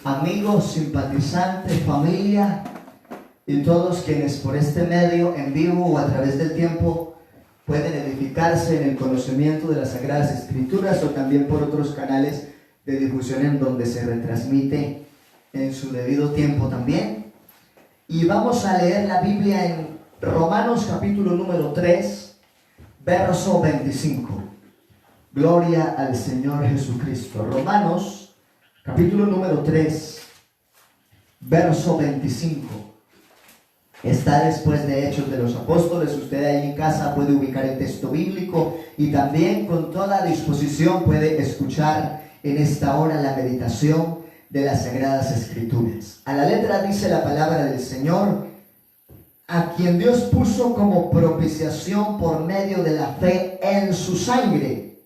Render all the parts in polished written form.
amigos, simpatizantes, familia y todos quienes por este medio, en vivo o a través del tiempo, pueden edificarse en el conocimiento de las Sagradas Escrituras, o también por otros canales de difusión en donde se retransmite en su debido tiempo también. Y vamos a leer la Biblia en Romanos capítulo número 3, verso 25. Gloria al Señor Jesucristo. Romanos capítulo número 3, verso 25. Está después de Hechos de los Apóstoles. Usted ahí en casa puede ubicar el texto bíblico y también con toda disposición puede escuchar en esta hora la meditación de las Sagradas Escrituras. A la letra dice la palabra del Señor: a quien Dios puso como propiciación por medio de la fe en su sangre,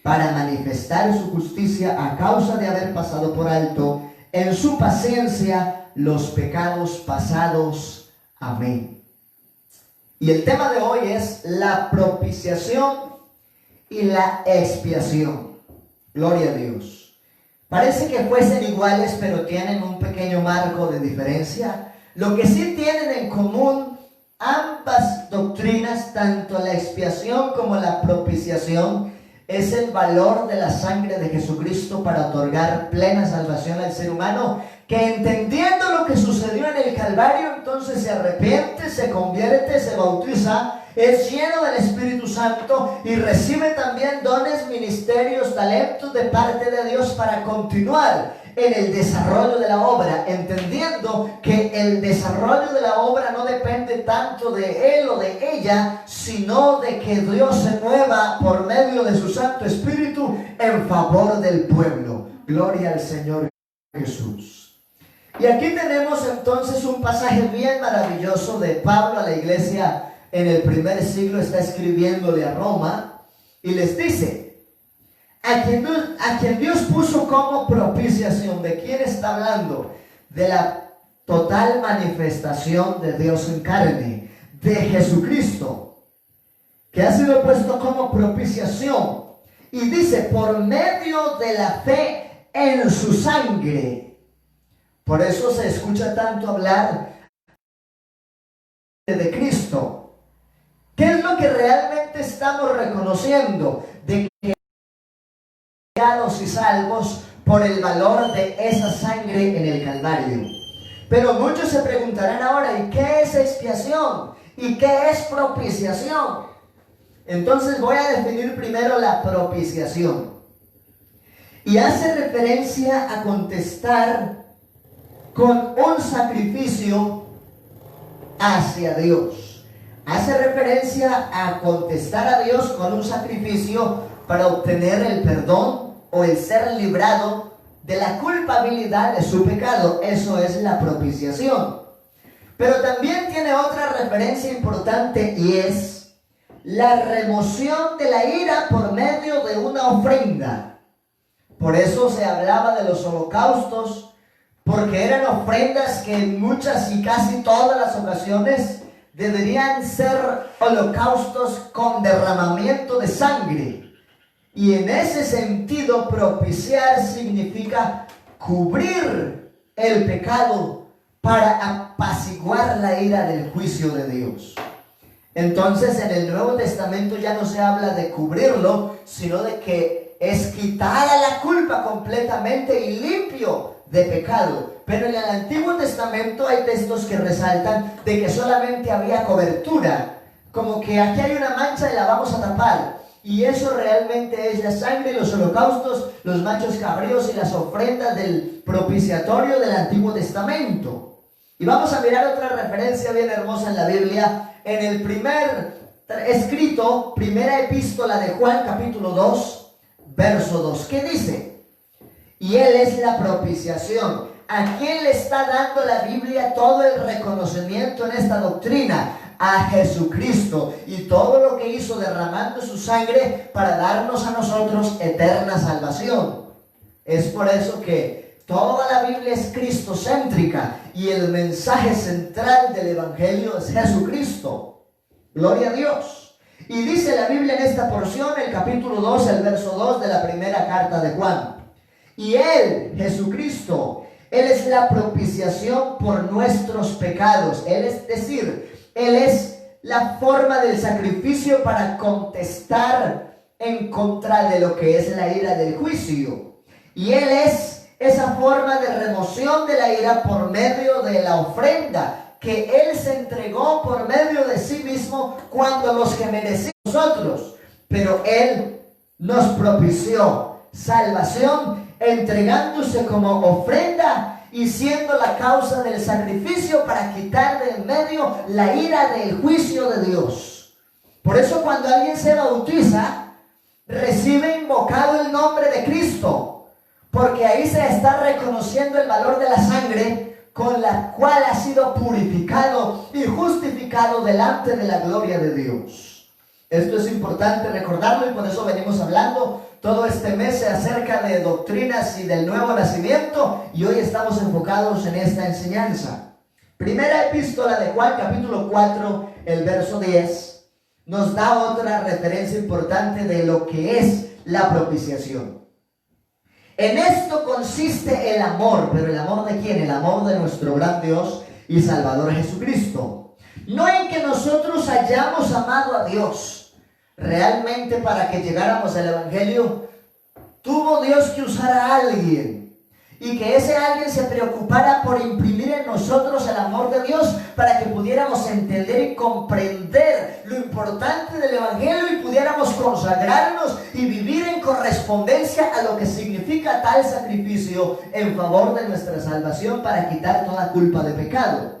para manifestar su justicia a causa de haber pasado por alto en su paciencia los pecados pasados. Amén. Y el tema de hoy es la propiciación y la expiación. Gloria a Dios. Parece que fuesen iguales, pero tienen un pequeño marco de diferencia. Lo que sí tienen en común ambas doctrinas, tanto la expiación como la propiciación, es el valor de la sangre de Jesucristo para otorgar plena salvación al ser humano, que entendiendo lo que sucedió en el Calvario, entonces se arrepiente, se convierte, se bautiza, es lleno del Espíritu Santo y recibe también dones, ministerios, talentos de parte de Dios para continuar en el desarrollo de la obra, entendiendo que el desarrollo de la obra no depende tanto de él o de ella, sino de que Dios se mueva por medio de su Santo Espíritu en favor del pueblo. Gloria al Señor Jesús. Y aquí tenemos entonces un pasaje bien maravilloso de Pablo a la iglesia en el primer siglo. Está escribiéndole a Roma y les dice: a quien Dios puso como propiciación. ¿De quién está hablando? De la total manifestación de Dios en carne, de Jesucristo, que ha sido puesto como propiciación. Y dice: por medio de la fe en su sangre. Por eso se escucha tanto hablar de Cristo. ¿Qué es lo que realmente estamos reconociendo? De que y salvos por el valor de esa sangre en el Calvario. Pero muchos se preguntarán ahora: ¿y qué es expiación? ¿Y qué es propiciación? Entonces voy a definir primero la propiciación. Y hace referencia a contestar con un sacrificio hacia Dios. Hace referencia a contestar a Dios con un sacrificio para obtener el perdón o el ser librado de la culpabilidad de su pecado. Eso es la propiciación. Pero también tiene otra referencia importante, y es la remoción de la ira por medio de una ofrenda. Por eso se hablaba de los holocaustos, porque eran ofrendas que en muchas y casi todas las ocasiones deberían ser holocaustos con derramamiento de sangre. Y en ese sentido, propiciar significa cubrir el pecado para apaciguar la ira del juicio de Dios. Entonces, en el Nuevo Testamento ya no se habla de cubrirlo, sino de que es quitar a la culpa completamente y limpio de pecado. Pero en el Antiguo Testamento hay textos que resaltan de que solamente había cobertura, como que aquí hay una mancha y la vamos a tapar. Y eso realmente es la sangre, los holocaustos, los machos cabríos y las ofrendas del propiciatorio del Antiguo Testamento. Y vamos a mirar otra referencia bien hermosa en la Biblia, en el primer escrito, primera epístola de Juan, capítulo 2, verso 2. ¿Qué dice? Y Él es la propiciación. ¿A quién le está dando la Biblia todo el reconocimiento en esta doctrina? A Jesucristo y todo lo que hizo derramando su sangre para darnos a nosotros eterna salvación. Es por eso que toda la Biblia es cristocéntrica y el mensaje central del Evangelio es Jesucristo. Gloria a Dios. Y dice la Biblia en esta porción, el capítulo 2, el verso 2 de la primera carta de Juan: y Él, Jesucristo, Él es la propiciación por nuestros pecados. Es decir, Él es la forma del sacrificio para contestar en contra de lo que es la ira del juicio. Y Él es esa forma de remoción de la ira por medio de la ofrenda que Él se entregó por medio de sí mismo cuando los que merecíamos nosotros. Pero Él nos propició salvación entregándose como ofrenda y siendo la causa del sacrificio para quitar de en medio la ira del juicio de Dios. Por eso cuando alguien se bautiza, recibe invocado el nombre de Cristo, porque ahí se está reconociendo el valor de la sangre con la cual ha sido purificado y justificado delante de la gloria de Dios. Esto es importante recordarlo y por eso venimos hablando todo este mes acerca de doctrinas y del nuevo nacimiento, y hoy estamos enfocados en esta enseñanza. Primera epístola de Juan, capítulo 4, el verso 10, nos da otra referencia importante de lo que es la propiciación. En esto consiste el amor, pero ¿el amor de quién? El amor de nuestro gran Dios y Salvador Jesucristo. No en que nosotros hayamos amado a Dios. Realmente para que llegáramos al Evangelio, tuvo Dios que usar a alguien. Y que ese alguien se preocupara por imprimir en nosotros el amor de Dios para que pudiéramos entender y comprender lo importante del Evangelio y pudiéramos consagrarnos y vivir en correspondencia a lo que significa tal sacrificio en favor de nuestra salvación para quitar toda culpa de pecado.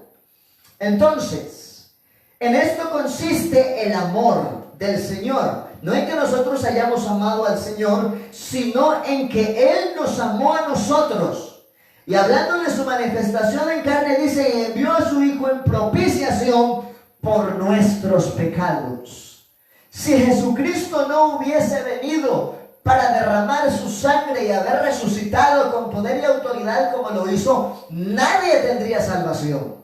Entonces, en esto consiste el amor del Señor. No en que nosotros hayamos amado al Señor, sino en que Él nos amó a nosotros. Y hablando de su manifestación en carne, dice, y envió a su Hijo en propiciación por nuestros pecados. Si Jesucristo no hubiese venido para derramar su sangre y haber resucitado con poder y autoridad como lo hizo, nadie tendría salvación.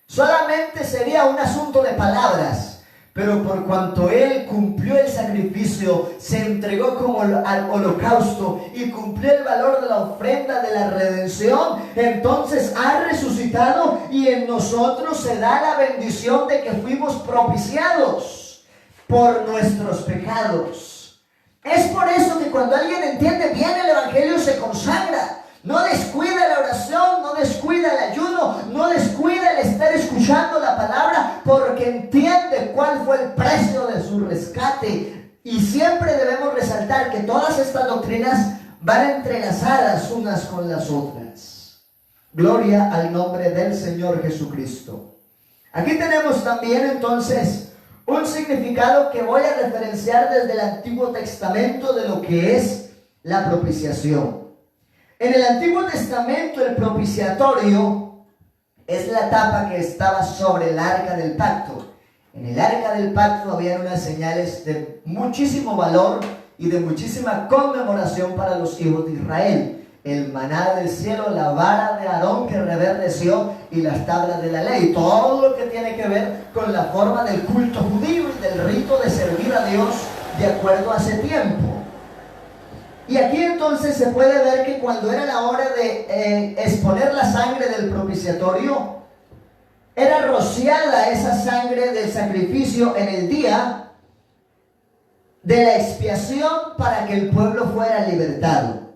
Solamente sería un asunto de palabras. Pero por cuanto Él cumplió el sacrificio, se entregó como al holocausto y cumplió el valor de la ofrenda de la redención, entonces ha resucitado y en nosotros se da la bendición de que fuimos propiciados por nuestros pecados. Es por eso que cuando alguien entiende bien el Evangelio se consagra. No descuida la oración, no descuida el ayuno, no descuida el estar escuchando la palabra, porque entiende cuál fue el precio de su rescate. Y siempre debemos resaltar que todas estas doctrinas van entrelazadas unas con las otras. Gloria al nombre del Señor Jesucristo. Aquí tenemos también entonces un significado que voy a referenciar desde el Antiguo Testamento de lo que es la propiciación. En el Antiguo Testamento el propiciatorio es la tapa que estaba sobre el arca del pacto. En el arca del pacto había unas señales de muchísimo valor y de muchísima conmemoración para los hijos de Israel. El maná del cielo, la vara de Aarón que reverdeció y las tablas de la ley. Todo lo que tiene que ver con la forma del culto judío y del rito de servir a Dios de acuerdo a ese tiempo. Y aquí entonces se puede ver que cuando era la hora de exponer la sangre del propiciatorio, era rociada esa sangre del sacrificio en el día de la expiación para que el pueblo fuera libertado.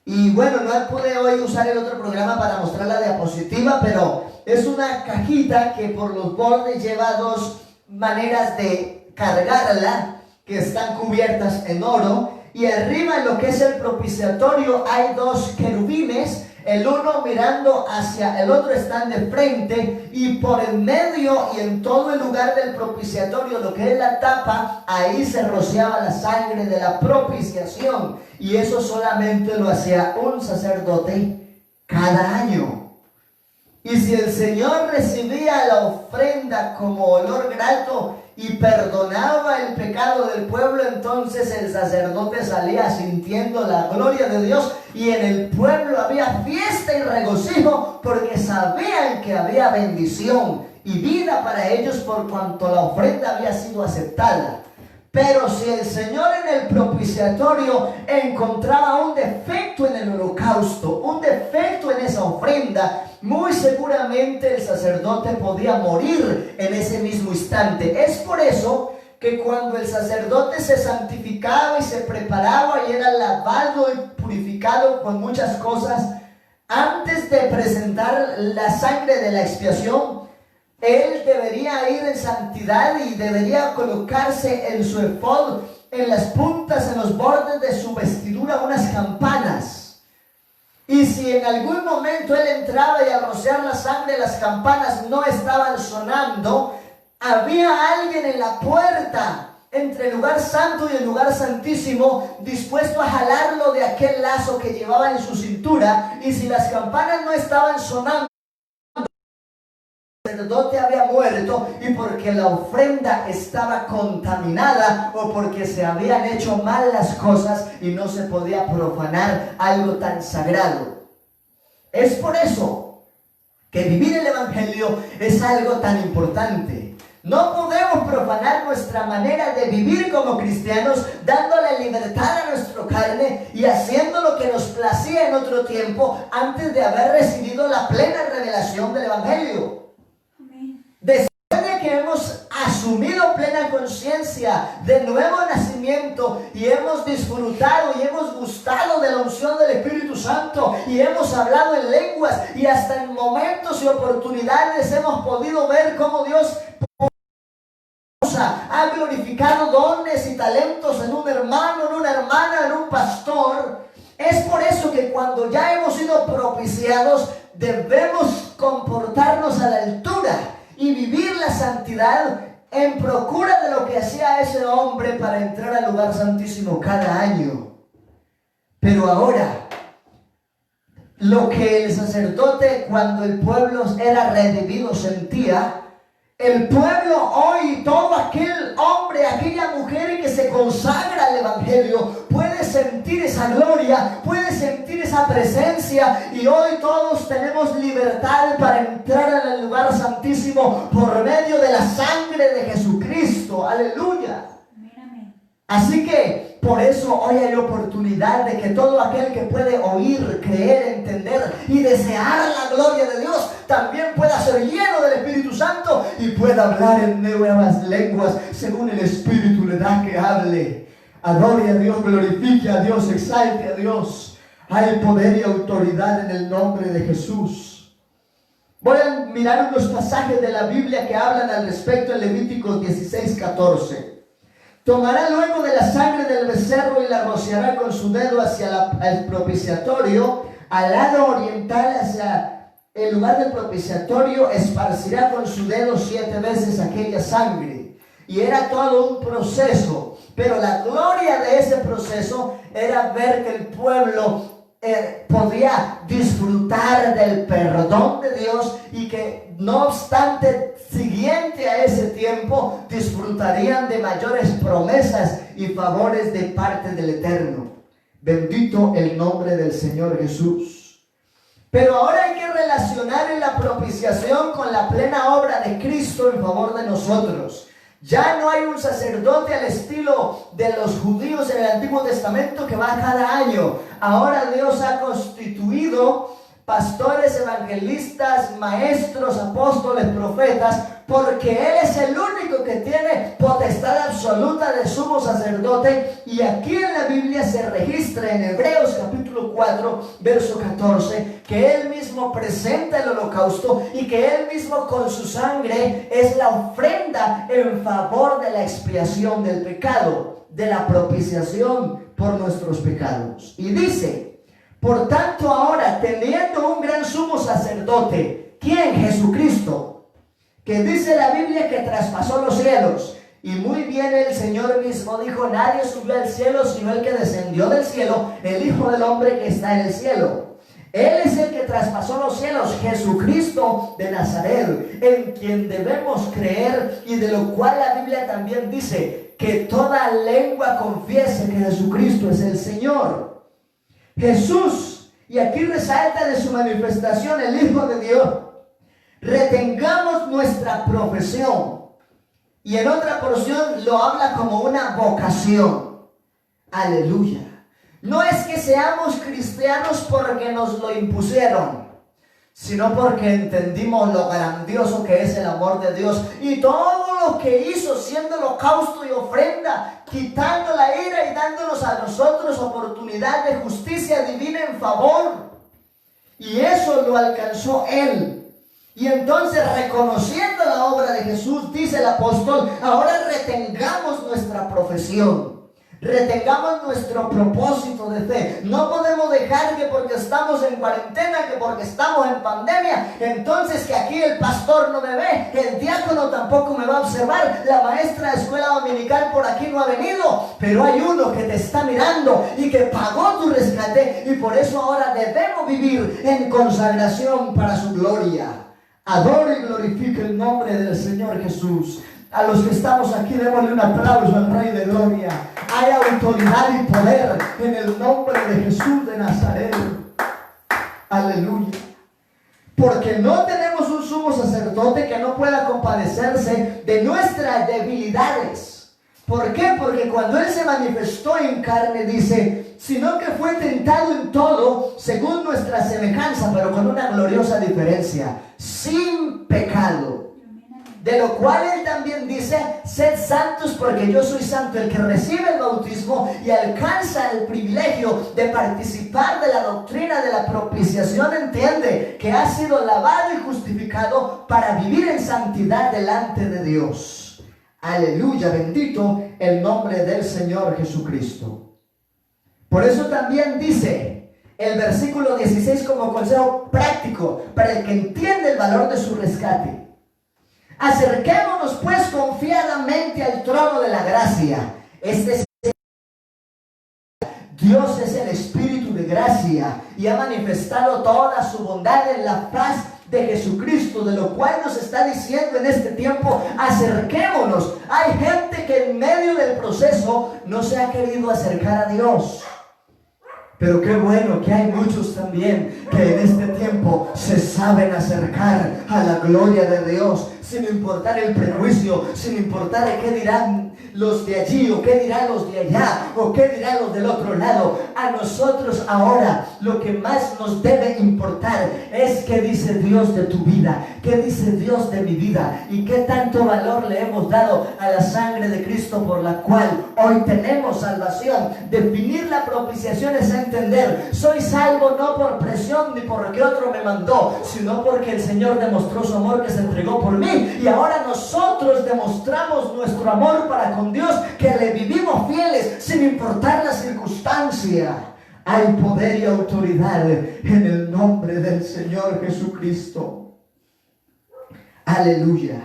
Y bueno, no pude hoy usar el otro programa para mostrar la diapositiva, pero es una cajita que por los bordes lleva dos maneras de cargarla que están cubiertas en oro. Y arriba en lo que es el propiciatorio hay dos querubines, el uno mirando hacia el otro, están de frente, y por el medio y en todo el lugar del propiciatorio, lo que es la tapa, ahí se rociaba la sangre de la propiciación, y eso solamente lo hacía un sacerdote cada año. Y si el Señor recibía la ofrenda como olor grato y perdonaba el pecado del pueblo, entonces el sacerdote salía sintiendo la gloria de Dios, y en el pueblo había fiesta y regocijo porque sabían que había bendición y vida para ellos por cuanto la ofrenda había sido aceptada. Pero si el Señor en el propiciatorio encontraba un defecto en el holocausto, un defecto en esa ofrenda, muy seguramente el sacerdote podía morir en ese mismo instante. Es por eso que cuando el sacerdote se santificaba y se preparaba y era lavado y purificado con muchas cosas, antes de presentar la sangre de la expiación, él debería ir en santidad y debería colocarse en su efod, en las puntas, en los bordes de su vestidura, unas campanas. Y si en algún momento él entraba y al rociar la sangre las campanas no estaban sonando, había alguien en la puerta entre el lugar santo y el lugar santísimo dispuesto a jalarlo de aquel lazo que llevaba en su cintura, y si las campanas no estaban sonando, el sacerdote había muerto, y porque la ofrenda estaba contaminada o porque se habían hecho mal las cosas y no se podía profanar algo tan sagrado. Es por eso que vivir el evangelio es algo tan importante. No podemos profanar nuestra manera de vivir como cristianos, dándole libertad a nuestra carne y haciendo lo que nos placía en otro tiempo antes de haber recibido la plena revelación del evangelio. Después de que hemos asumido plena conciencia de nuevo nacimiento y hemos disfrutado y hemos gustado de la unción del Espíritu Santo y hemos hablado en lenguas y hasta en momentos y oportunidades hemos podido ver cómo Dios ha glorificado dones y talentos en un hermano, en una hermana, en un pastor. Es por eso que cuando ya hemos sido propiciados debemos comportarnos a la altura y vivir la santidad en procura de lo que hacía ese hombre para entrar al lugar santísimo cada año. Pero ahora, lo que el sacerdote cuando el pueblo era redimido sentía, el pueblo hoy, todo aquel hombre, aquella mujer que se consagra al evangelio, puede sentir esa gloria, puede sentir esa presencia, y hoy todos tenemos libertad para entrar en el lugar santísimo por medio de la sangre de Jesucristo. Aleluya. Así que por eso hoy hay oportunidad de que todo aquel que puede oír, creer, entender y desear la gloria de Dios también pueda ser lleno del Espíritu Santo y pueda hablar en nuevas lenguas según el Espíritu le da que hable. Adore a Dios, glorifique a Dios, exalte a Dios. Hay poder y autoridad en el nombre de Jesús. Voy a mirar unos pasajes de la Biblia que hablan al respecto en Levíticos 16:14. Tomará luego de la sangre del becerro y la rociará con su dedo hacia el propiciatorio, al lado oriental hacia el lugar del propiciatorio, esparcirá con su dedo 7 veces aquella sangre. Y era todo un proceso, pero la gloria de ese proceso era ver que el pueblo podía disfrutar del perdón de Dios, y que no obstante, siguiente a ese tiempo, disfrutarían de mayores promesas y favores de parte del Eterno. Bendito el nombre del Señor Jesús. Pero ahora hay que relacionar la propiciación con la plena obra de Cristo en favor de nosotros. Ya no hay un sacerdote al estilo de los judíos en el Antiguo Testamento que va cada año. Ahora Dios ha constituido pastores, evangelistas, maestros, apóstoles, profetas, porque Él es el único que tiene potestad absoluta de sumo sacerdote. Y aquí en la Biblia se registra en Hebreos capítulo 4, verso 14, que Él mismo presenta el holocausto y que Él mismo con su sangre es la ofrenda en favor de la expiación del pecado, de la propiciación por nuestros pecados. Y dice: por tanto, ahora, teniendo un gran sumo sacerdote, ¿quién? Jesucristo, que dice la Biblia que traspasó los cielos. Y muy bien el Señor mismo dijo: nadie subió al cielo sino el que descendió del cielo, el Hijo del Hombre que está en el cielo. Él es el que traspasó los cielos, Jesucristo de Nazaret, en quien debemos creer, y de lo cual la Biblia también dice que toda lengua confiese que Jesucristo es el Señor. Jesús, y aquí resalta de su manifestación el Hijo de Dios. Retengamos nuestra profesión, y en otra porción lo habla como una vocación. Aleluya. No es que seamos cristianos porque nos lo impusieron. sino porque entendimos lo grandioso que es el amor de Dios y todo lo que hizo siendo holocausto y ofrenda, quitando la ira y dándonos a nosotros oportunidad de justicia divina en favor. Y eso lo alcanzó Él. Y entonces, reconociendo la obra de Jesús, dice el apóstol, ahora retengamos nuestra profesión. Retengamos nuestro propósito de fe. No podemos dejar que porque estamos en cuarentena, que porque estamos en pandemia, entonces que aquí el pastor no me ve, el diácono tampoco me va a observar, la maestra de escuela dominical por aquí no ha venido. Pero hay uno que te está mirando y que pagó tu rescate, y por eso ahora debemos vivir en consagración para su gloria. Adoro y glorifique el nombre del Señor Jesús. A los que estamos aquí, démosle un aplauso al Rey de Gloria. Hay autoridad y poder en el nombre de Jesús de Nazaret. Aleluya. Porque no tenemos un sumo sacerdote que no pueda compadecerse de nuestras debilidades. ¿Por qué? Porque cuando Él se manifestó en carne, dice, sino que fue tentado en todo según nuestra semejanza, pero con una gloriosa diferencia, sin pecado. De lo cual Él también dice, sed santos porque yo soy santo. El que recibe el bautismo y alcanza el privilegio de participar de la doctrina de la propiciación entiende que ha sido lavado y justificado para vivir en santidad delante de Dios. Aleluya, bendito el nombre del Señor Jesucristo. Por eso también dice el versículo 16 como consejo práctico para el que entiende el valor de su rescate. Acerquémonos pues confiadamente al trono de la gracia. Dios es el Espíritu de gracia y ha manifestado toda su bondad en la paz de Jesucristo, de lo cual nos está diciendo en este tiempo, acerquémonos. Hay gente que en medio del proceso no se ha querido acercar a Dios. Pero qué bueno que hay muchos también que en este tiempo se saben acercar a la gloria de Dios, sin importar el prejuicio, sin importar qué dirán los de allí, o qué dirán los de allá, o qué dirán los del otro lado. A nosotros ahora lo que más nos debe importar es qué dice Dios de tu vida, qué dice Dios de mi vida, y qué tanto valor le hemos dado a la sangre de Cristo por la cual hoy tenemos salvación. Definir la propiciación es entender, soy salvo no por presión ni porque otro me mandó, sino porque el Señor demostró su amor, que se entregó por mí, y ahora nosotros demostramos nuestro amor para con Dios, que le vivimos fieles sin importar la circunstancia. Hay poder y autoridad en el nombre del Señor Jesucristo. Aleluya.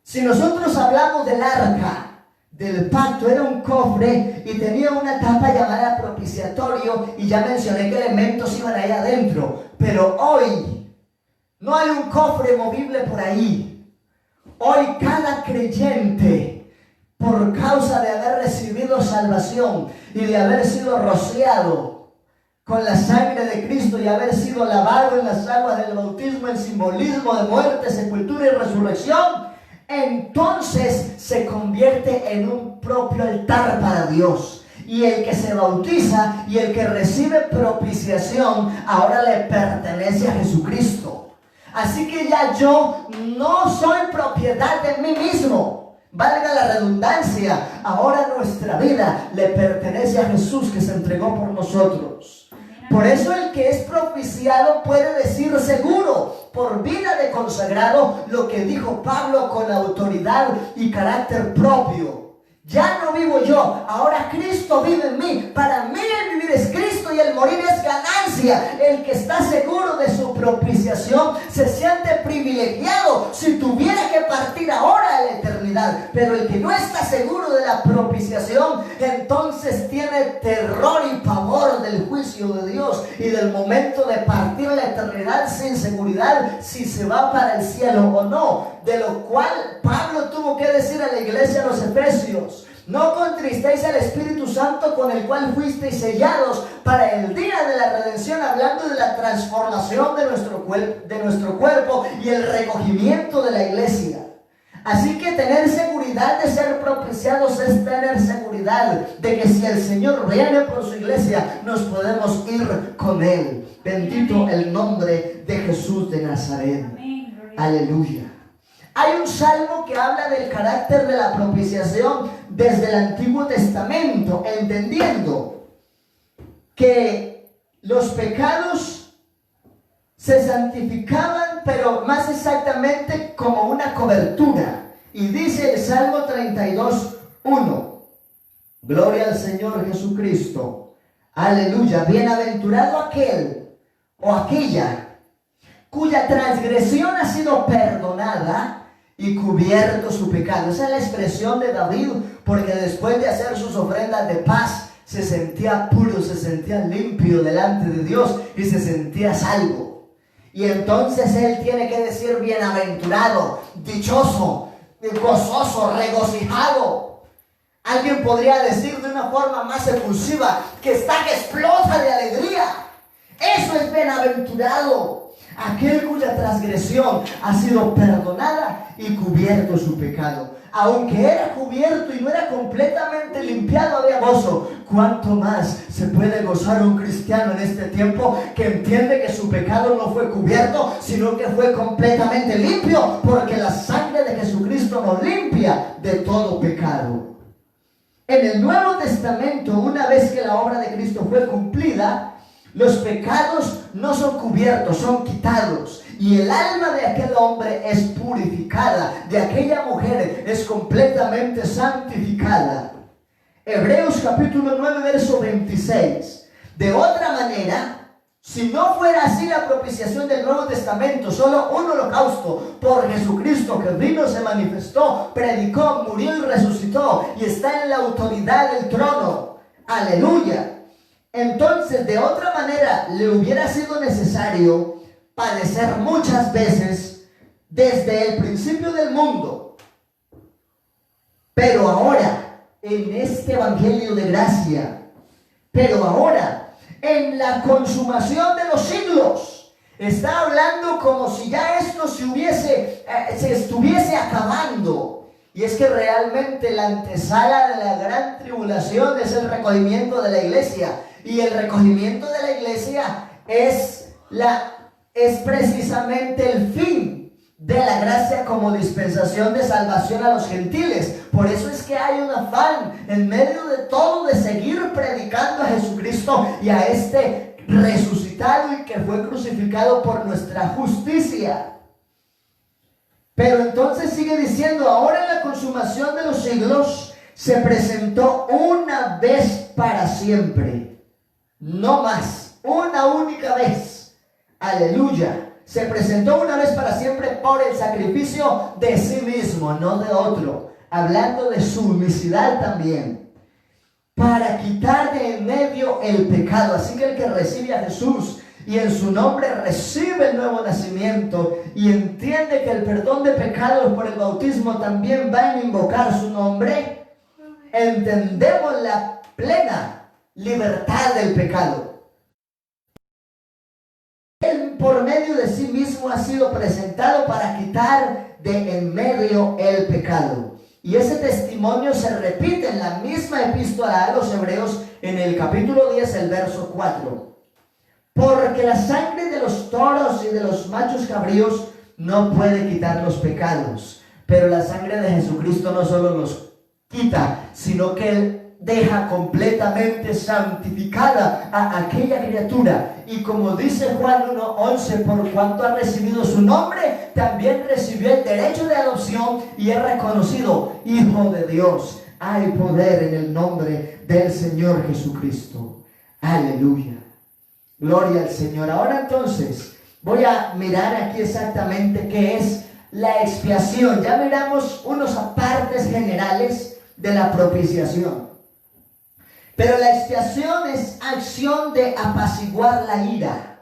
Si nosotros hablamos del arca del pacto, era un cofre y tenía una tapa llamada propiciatorio, y ya mencioné qué elementos iban ahí adentro. Pero hoy no hay un cofre movible por ahí. Hoy cada creyente, por causa de haber recibido salvación y de haber sido rociado con la sangre de Cristo y haber sido lavado en las aguas del bautismo, en simbolismo de muerte, sepultura y resurrección, entonces se convierte en un propio altar para Dios. Y el que se bautiza y el que recibe propiciación ahora le pertenece a Jesucristo. Así que ya yo no soy propiedad de mí mismo. Valga la redundancia, ahora nuestra vida le pertenece a Jesús, que se entregó por nosotros. Por eso el que es propiciado puede decir seguro, por vida de consagrado, lo que dijo Pablo con autoridad y carácter propio. Ya no vivo yo, ahora Cristo vive en mí. Para mí el vivir es Cristo y el morir es ganancia. El que está seguro de su propiciación se siente privilegiado si tuviera que partir ahora a la eternidad. Pero el que no está seguro de la propiciación, entonces tiene terror y pavor del juicio de Dios y del momento de partir a la eternidad sin seguridad si se va para el cielo o no. De lo cual Pablo tuvo que decir a la iglesia de los Efesios: no contristéis al Espíritu Santo, con el cual fuisteis sellados para el día de la redención, hablando de la transformación de nuestro cuerpo y el recogimiento de la iglesia. Así que tener seguridad de ser propiciados es tener seguridad de que si el Señor viene por su iglesia, nos podemos ir con Él. Bendito el nombre de Jesús de Nazaret. Aleluya. Hay un salmo que habla del carácter de la propiciación desde el Antiguo Testamento, entendiendo que los pecados se santificaban, pero más exactamente como una cobertura. Y dice el Salmo 32:1: Gloria al Señor Jesucristo. Aleluya. Bienaventurado aquel o aquella cuya transgresión ha sido perdonada y cubierto su pecado. Esa es la expresión de David, porque después de hacer sus ofrendas de paz, se sentía puro, se sentía limpio delante de Dios y se sentía salvo. Y entonces él tiene que decir bienaventurado, dichoso, gozoso, regocijado. Alguien podría decir de una forma más efusiva que explota de alegría. Eso es bienaventurado. Aquel cuya transgresión ha sido perdonada y cubierto su pecado. Aunque era cubierto y no era completamente limpiado, había gozo. ¿Cuánto más se puede gozar un cristiano en este tiempo que entiende que su pecado no fue cubierto, sino que fue completamente limpio? Porque la sangre de Jesucristo nos limpia de todo pecado. En el Nuevo Testamento, una vez que la obra de Cristo fue cumplida, los pecados no son cubiertos, son quitados. Y el alma de aquel hombre es purificada, de aquella mujer es completamente santificada. Hebreos capítulo 9, verso 26. De otra manera, si no fuera así la propiciación del Nuevo Testamento, solo un holocausto por Jesucristo que vino, se manifestó, predicó, murió y resucitó y está en la autoridad del trono. Aleluya. Entonces, de otra manera, le hubiera sido necesario padecer muchas veces desde el principio del mundo. Pero ahora, en este evangelio de gracia, pero ahora, en la consumación de los siglos, está hablando como si ya esto se estuviese acabando. Y es que realmente la antesala de la gran tribulación es el recogimiento de la iglesia. Y el recogimiento de la iglesia es precisamente el fin de la gracia como dispensación de salvación a los gentiles. Por eso es que hay un afán en medio de todo de seguir predicando a Jesucristo y a este resucitado y que fue crucificado por nuestra justicia. Pero entonces sigue diciendo, ahora en la consumación de los siglos se presentó una vez para siempre. No más, una única vez. Aleluya. Se presentó una vez para siempre por el sacrificio de sí mismo, no de otro. Hablando de su unicidad también. Para quitar de en medio el pecado. Así que el que recibe a Jesús y en su nombre recibe el nuevo nacimiento y entiende que el perdón de pecados por el bautismo también va a invocar su nombre, entendemos la plena libertad del pecado. Él por medio de sí mismo ha sido presentado para quitar de en medio el pecado. Y ese testimonio se repite en la misma epístola a los Hebreos en el capítulo 10, el verso 4. Porque la sangre de los toros y de los machos cabríos no puede quitar los pecados. Pero la sangre de Jesucristo no solo los quita, sino que Él deja completamente santificada a aquella criatura. Y como dice Juan 1:11, por cuanto ha recibido su nombre, también recibió el derecho de adopción y es reconocido Hijo de Dios. Hay poder en el nombre del Señor Jesucristo. Aleluya. Gloria al Señor. Ahora entonces voy a mirar aquí exactamente qué es la expiación. Ya miramos unos apartes generales de la propiciación. Pero la expiación es acción de apaciguar la ira.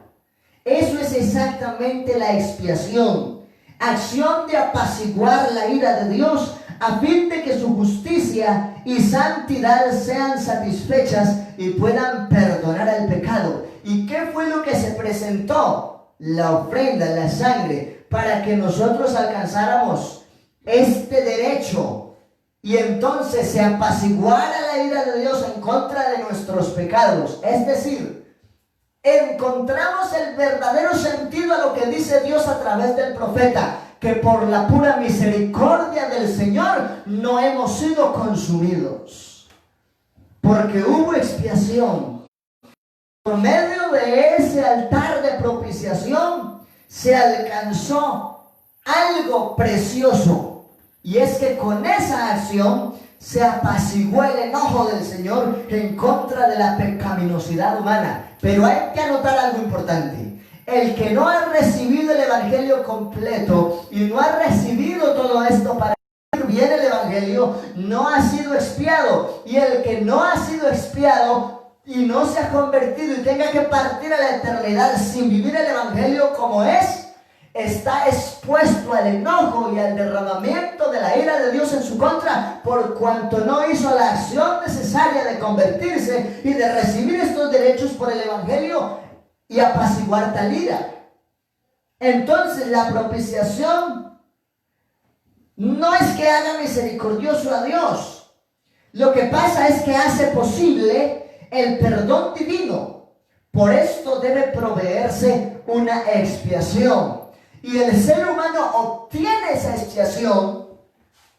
Eso es exactamente la expiación. Acción de apaciguar la ira de Dios a fin de que su justicia y santidad sean satisfechas y puedan perdonar el pecado. ¿Y qué fue lo que se presentó? La ofrenda, la sangre, para que nosotros alcanzáramos este derecho y entonces se apaciguara la ira de Dios en contra de nuestros pecados. Es decir, encontramos el verdadero sentido a lo que dice Dios a través del profeta, que por la pura misericordia del Señor no hemos sido consumidos, porque hubo expiación. Por medio de ese altar de propiciación se alcanzó algo precioso, y es que con esa acción se apaciguó el enojo del Señor en contra de la pecaminosidad humana. Pero hay que anotar algo importante: el que no ha recibido el evangelio completo y no ha recibido todo esto para que bien el evangelio, no ha sido expiado. Y el que no ha sido expiado y no se ha convertido y tenga que partir a la eternidad sin vivir el evangelio como es, está expuesto al enojo y al derramamiento de la ira de Dios en su contra, por cuanto no hizo la acción necesaria de convertirse y de recibir estos derechos por el evangelio y apaciguar tal ira. Entonces la propiciación no es que haga misericordioso a Dios. Lo que pasa es que hace posible el perdón divino. Por esto debe proveerse una expiación. Y el ser humano obtiene esa expiación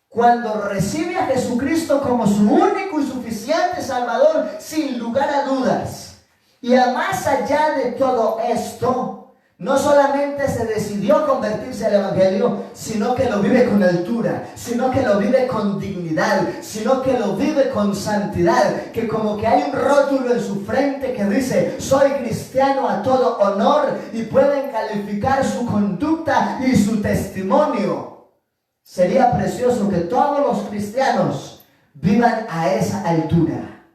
cuando recibe a Jesucristo como su único y suficiente Salvador, sin lugar a dudas. Y más allá de todo esto, no solamente se decidió convertirse al evangelio, sino que lo vive con altura, sino que lo vive con dignidad, sino que lo vive con santidad, que como que hay un rótulo en su frente que dice: soy cristiano a todo honor, y pueden calificar su conducta y su testimonio. Sería precioso que todos los cristianos vivan a esa altura,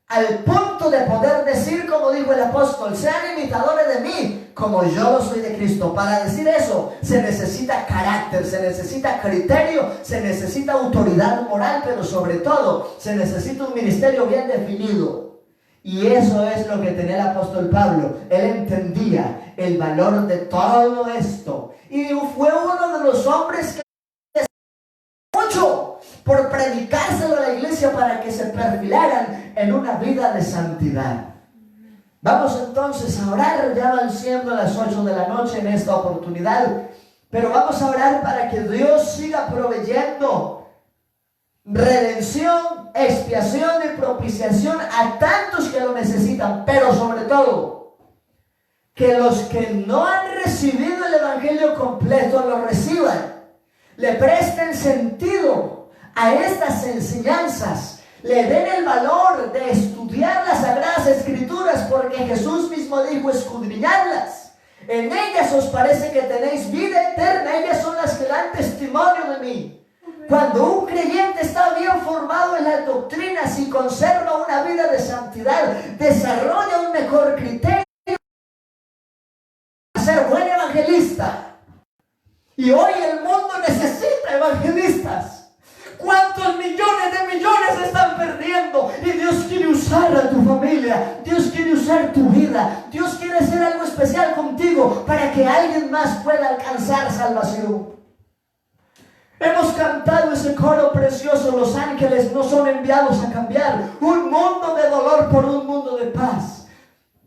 al punto de poder decir, como dijo el apóstol: sean imitadores de mí, como yo lo soy de Cristo. Para decir eso se necesita carácter, se necesita criterio, se necesita autoridad moral, pero sobre todo se necesita un ministerio bien definido. Y eso es lo que tenía el apóstol Pablo. Él entendía el valor de todo esto, y fue uno de los hombres que mucho por predicárselo a la iglesia para que se perfilaran en una vida de santidad. Vamos entonces a orar. Ya van siendo las 8 de la noche en esta oportunidad, pero vamos a orar para que Dios siga proveyendo redención, expiación y propiciación a tantos que lo necesitan, pero sobre todo que los que no han recibido el evangelio completo lo reciban, le presten sentido a estas enseñanzas, le den el valor de estudiar las Sagradas Escrituras, porque Jesús mismo dijo: escudriñadlas, en ellas os parece que tenéis vida eterna, ellas son las que dan testimonio de mí. Cuando un creyente está bien formado en las doctrinas y conserva una vida de santidad, desarrolla un mejor criterio para ser buen evangelista. Y hoy el mundo necesita evangelistas. ¿Cuántos millones de millones se están perdiendo? Y Dios quiere usar a tu familia, Dios quiere usar tu vida, Dios quiere hacer algo especial contigo para que alguien más pueda alcanzar salvación. Hemos cantado ese coro precioso: los ángeles no son enviados a cambiar un mundo de dolor por un mundo de paz.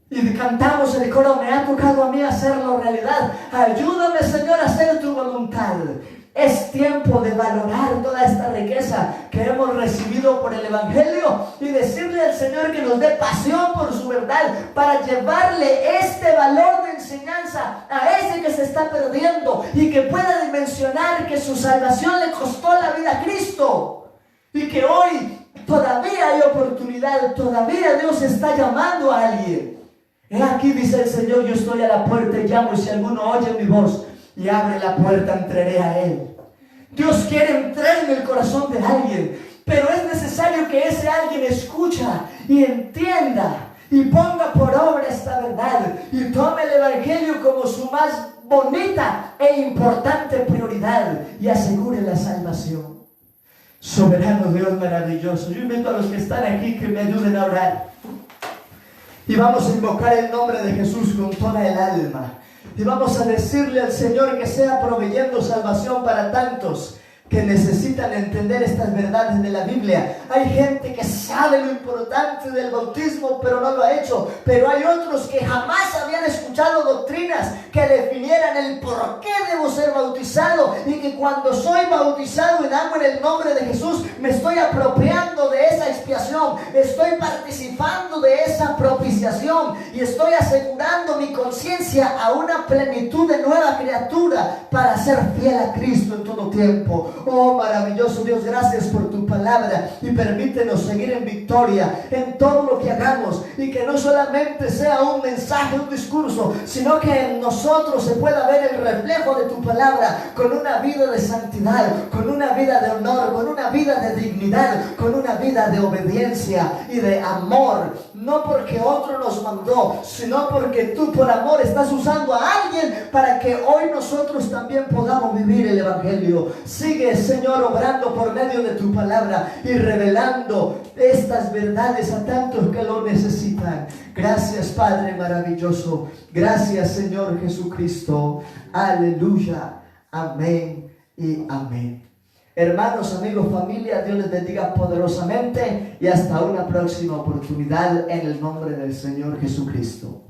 Y cantamos el coro: me ha tocado a mí hacerlo realidad. Ayúdame, Señor, a hacer tu voluntad. Es tiempo de valorar toda esta riqueza que hemos recibido por el evangelio y decirle al Señor que nos dé pasión por su verdad, para llevarle este valor de enseñanza a ese que se está perdiendo, y que pueda dimensionar que su salvación le costó la vida a Cristo, y que hoy todavía hay oportunidad, todavía Dios está llamando a alguien. He aquí, dice el Señor: yo estoy a la puerta y llamo, y si alguno oye mi voz y abre la puerta, entraré a él. Dios quiere entrar en el corazón de alguien, pero es necesario que ese alguien escucha y entienda y ponga por obra esta verdad y tome el evangelio como su más bonita e importante prioridad y asegure la salvación. Soberano Dios maravilloso, yo invito a los que están aquí que me ayuden a orar. Y vamos a invocar el nombre de Jesús con toda el alma. Y vamos a decirle al Señor que sea proveyendo salvación para tantos, que necesitan entender estas verdades de la Biblia. Hay gente que sabe lo importante del bautismo, pero no lo ha hecho. Pero hay otros que jamás habían escuchado doctrinas que definieran el por qué debo ser bautizado, y que cuando soy bautizado en agua en el nombre de Jesús, me estoy apropiando de esa expiación, estoy participando de esa propiciación y estoy asegurando mi conciencia a una plenitud de nueva criatura para ser fiel a Cristo en todo tiempo. Oh, maravilloso Dios, gracias por tu palabra, y permítenos seguir en victoria en todo lo que hagamos, y que no solamente sea un mensaje, un discurso, sino que en nosotros se pueda ver el reflejo de tu palabra, con una vida de santidad, con una vida de honor, con una vida de dignidad, con una vida de obediencia y de amor, no porque otro nos mandó, sino porque tú por amor estás usando a alguien para que hoy nosotros también podamos vivir el evangelio. Sigue, Señor, obrando por medio de tu palabra y revelando estas verdades a tantos que lo necesitan. Gracias, Padre maravilloso. Gracias, Señor Jesucristo. Aleluya. Amén y amén. Hermanos, amigos, familia, Dios les bendiga poderosamente y hasta una próxima oportunidad en el nombre del Señor Jesucristo.